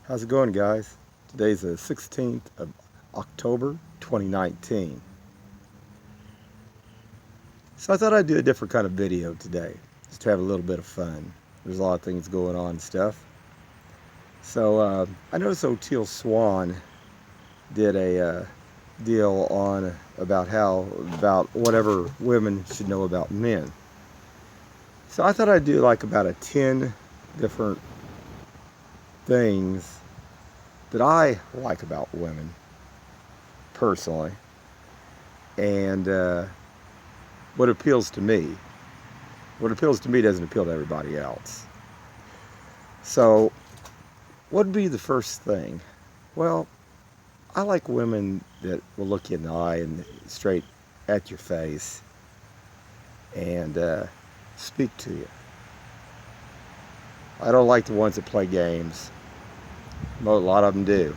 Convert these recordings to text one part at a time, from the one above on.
How's it going, guys? Today's the 16th of October 2019. So I thought I'd do a different kind of video today, just to have a little bit of fun. There's a lot of things going on and stuff. So I noticed O'Teal Swan did a deal on about whatever women should know about men. So I thought I'd do like about 10 different things that I like about women personally, and what appeals to me. What appeals to me doesn't appeal to everybody else. So what would be the first thing? Well, I like women that will look you in the eye and straight at your face and speak to you. I don't like the ones that play games. A lot of them do.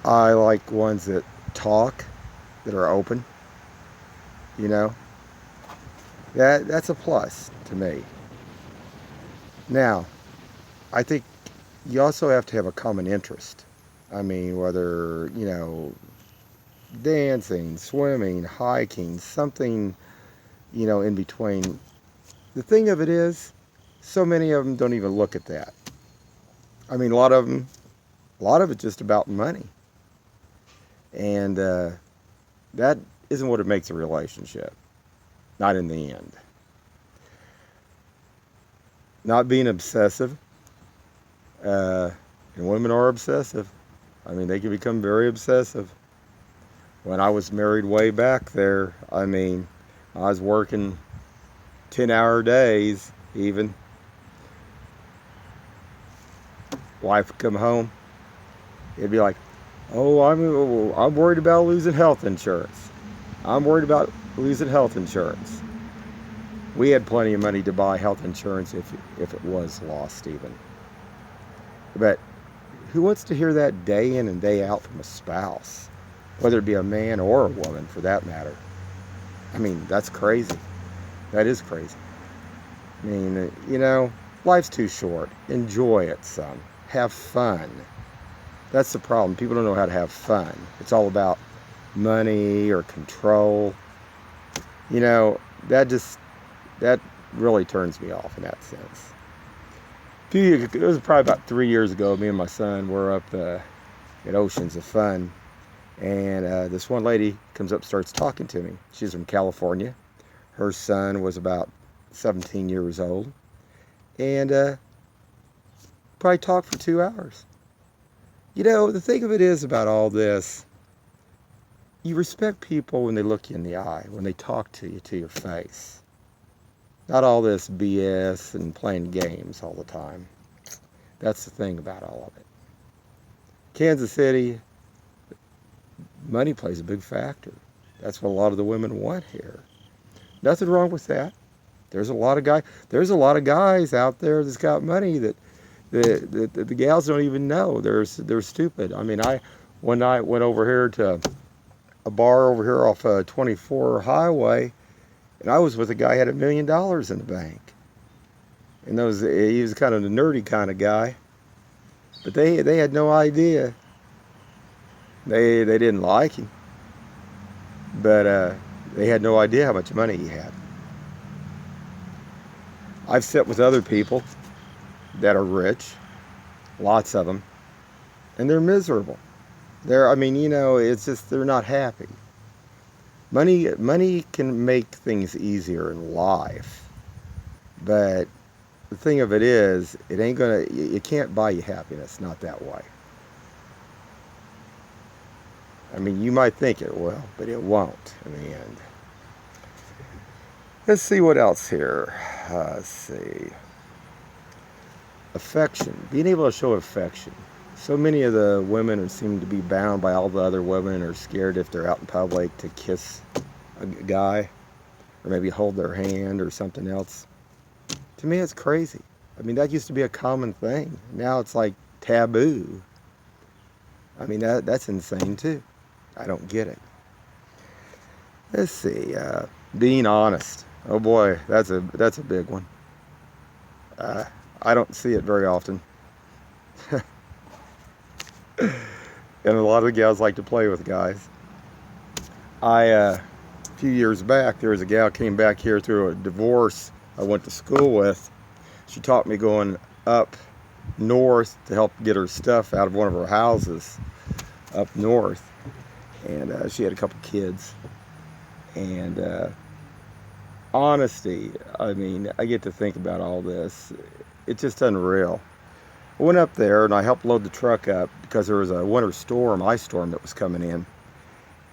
I like ones that talk, that are open. You know, that's a plus to me. Now, I think you also have to have a common interest. I mean, whether, dancing, swimming, hiking, something, in between. The thing of it is, so many of them don't even look at that. I mean, a lot of it's just about money. And that isn't what it makes a relationship. Not in the end. Not being obsessive. And women are obsessive. I mean, they can become very obsessive. When I was married way back there, I was working 10-hour days even. Wife would come home. It'd be like, oh, I'm worried about losing health insurance. I'm worried about losing health insurance. We had plenty of money to buy health insurance if it was lost even. But who wants to hear that day in and day out from a spouse? Whether it be a man or a woman for that matter. I mean, that's crazy. That is crazy. I mean, life's too short. Enjoy it, son. Have fun. That's the problem. People don't know how to have fun. It's all about money or control. That really turns me off in that sense. It was probably about 3 years ago. Me and my son were up at Oceans of Fun, and this one lady comes up, starts talking to me. She's from California. Her son was about 17 years old, and probably talked for 2 hours. The thing of it is about all this, you respect people when they look you in the eye, when they talk to you to your face. Not all this BS and playing games all the time. That's the thing about all of it. Kansas City, money plays a big factor. That's what a lot of the women want here. Nothing wrong with that. There's a lot of guys out there that's got money that the gals don't even know. They're stupid. I mean, one night went over here to a bar over here off 24 Highway, and I was with a guy who had $1 million in the bank. And he was kind of a nerdy kind of guy, but they had no idea. They didn't like him, but they had no idea how much money he had. I've sat with other people that are rich, lots of them, and they're miserable. It's just they're not happy. Money can make things easier in life, but the thing of it is, it can't buy you happiness, not that way. I mean, you might think it will, but it won't in the end. Let's see what else here. Let's see. Affection. Being able to show affection. So many of the women seem to be bound by all the other women, or scared if they're out in public to kiss a guy or maybe hold their hand or something else. To me, it's crazy. I mean, that used to be a common thing. Now it's like taboo. I mean, that's insane too. I don't get it. Let's see. Being honest. Oh boy, that's a big one. I don't see it very often. And a lot of the gals like to play with guys. A few years back, there was a gal came back here through a divorce I went to school with. She taught me going up north to help get her stuff out of one of her houses up north. And she had a couple kids. And honesty, I mean, I get to think about all this. It's just unreal. I went up there and I helped load the truck up because there was a winter storm, ice storm that was coming in.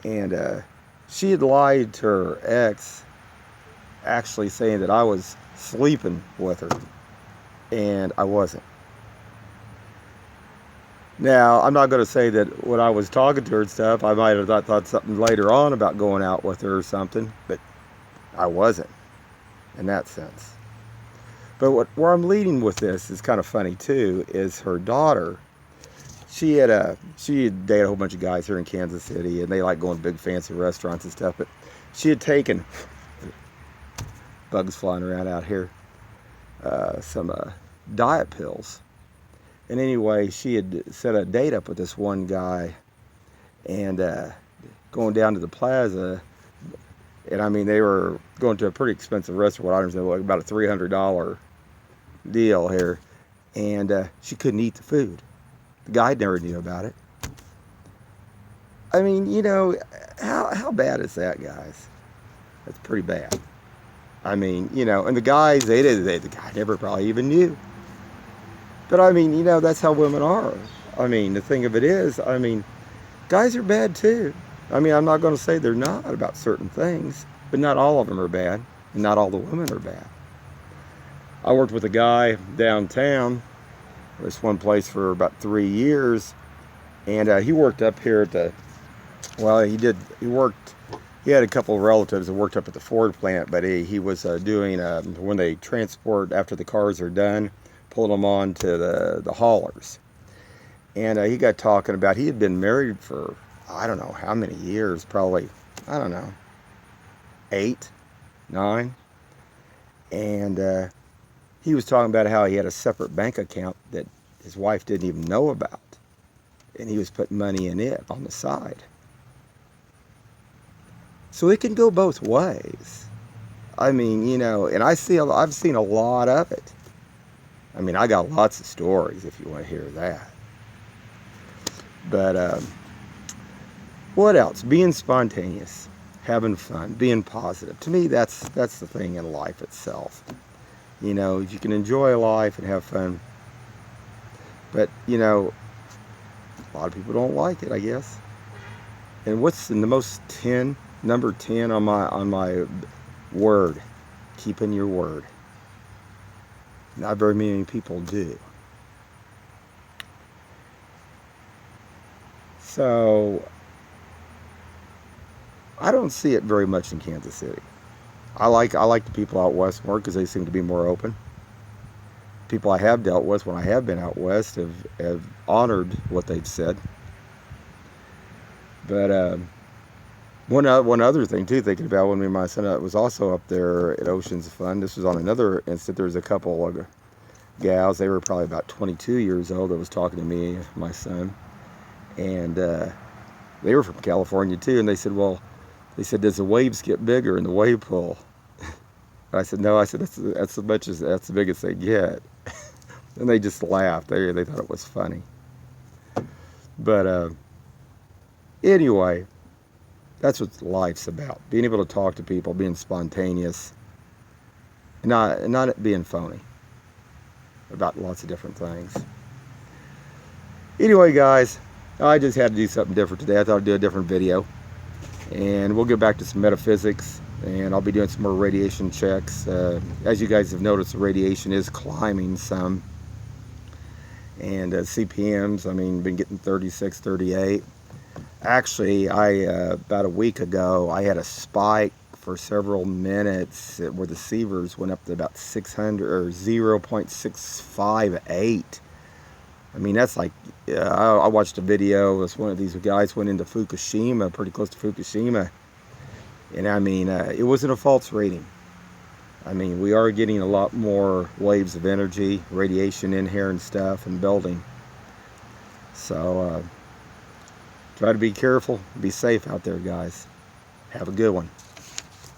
And she had lied to her ex, actually saying that I was sleeping with her. And I wasn't. Now, I'm not going to say that when I was talking to her and stuff, I might have thought something later on about going out with her or something, but I wasn't in that sense. But where I'm leading with this is kind of funny too, is her daughter. She had dated a whole bunch of guys here in Kansas City, and they like going to big fancy restaurants and stuff, but she had taken, bugs flying around out here, some diet pills. And anyway, she had set a date up with this one guy, and going down to the plaza, and I mean, they were going to a pretty expensive restaurant. I understand, like about a $300 deal here, and she couldn't eat the food. The guy never knew about it. I mean, you know, how bad is that, guys? That's pretty bad. I mean, you know, and the guys, the guy never probably even knew. But I mean, you know, that's how women are. I mean, the thing of it is, I mean, guys are bad too. I mean, I'm not going to say they're not about certain things, but not all of them are bad, and not all the women are bad. I worked with a guy downtown, this one place for about 3 years, and he worked up here at the, well, he had a couple of relatives that worked up at the Ford plant, but he was doing, when they transport after the cars are done, pulling them on to the haulers. And he got talking about, he had been married for, I don't know how many years, probably, I don't know, 8, 9. And he was talking about how he had a separate bank account that his wife didn't even know about. And he was putting money in it on the side. So it can go both ways. I mean, you know, and I've seen a lot of it. I mean, I got lots of stories if you want to hear that. But what else? Being spontaneous, having fun, being positive. To me, that's the thing in life itself. You know, you can enjoy life and have fun. But, you know, a lot of people don't like it, I guess. And what's in the most 10, number 10 on my word? Keeping your word. Not very many people do. So, I don't see it very much in Kansas City. I like the people out west more because they seem to be more open. People I have dealt with when I have been out west have honored what they've said. But one other thing too, thinking about when me and my son was also up there at Oceans of Fun. This was on another instant. There was a couple of gals. They were probably about 22 years old that was talking to me, my son, and they were from California too. And they said, well, does the waves get bigger in the wave pool? I said, no. I said, that's the biggest they get. And they just laughed. They thought it was funny. But anyway, that's what life's about. Being able to talk to people, being spontaneous, not being phony about lots of different things. Anyway, guys, I just had to do something different today. I thought I'd do a different video. And we'll get back to some metaphysics, and I'll be doing some more radiation checks. As you guys have noticed, the radiation is climbing some. And CPMs, I mean, been getting 36, 38. Actually, about a week ago, I had a spike for several minutes where the sievers went up to about 600 or 0.658. I mean, that's like, I watched a video. One of these guys went into Fukushima, pretty close to Fukushima. And I mean, it wasn't a false reading. I mean, we are getting a lot more waves of energy, radiation in here and stuff, and building. So, Try to be careful, be safe out there, guys. Have a good one.